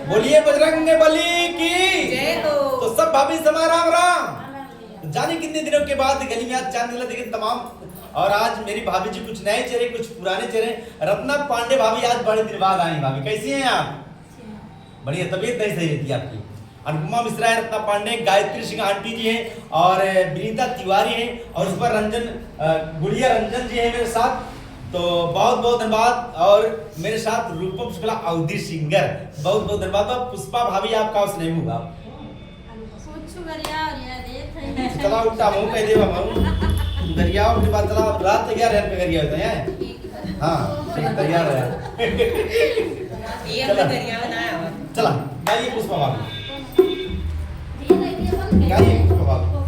बोलिए बजरंग बली की जय हो। तो सब भाभी समा राम राम। जाने कितने दिनों के बाद गली में आज चांद निकला देखे तमाम। और आज मेरी भाभी जी कुछ नए चेहरे कुछ पुराने चेहरे। रत्ना पांडे भाभी आज बड़े दिन बाद आई। भाभी कैसी हैं आप? बढ़िया। तबीयत नहीं सही रहती आपकी। अनुपमा मिश्रा है, रत्ना पांडे, गायत्री सिंह आंटी जी हैं और विनीता तिवारी हैं और उस पर गुड़िया रंजन जी हैं मेरे साथ। तो बहुत बहुत धन्यवाद। और मेरे साथ रूपम शुक्ला अवधि सिंगर, बहुत बहुत धन्यवाद। और पुष्पा भाभी आपका स्नेह होगा। चला उल्टा मुंह कह देवा मारू दरिया के बाद चला रात तैयार है पे करिया होता है। हां ठीक तैयार है। ये हमने दरिया बनाया हुआ। चला गाइए पुष्पा भाभी, गाइए पुष्पा भाभी।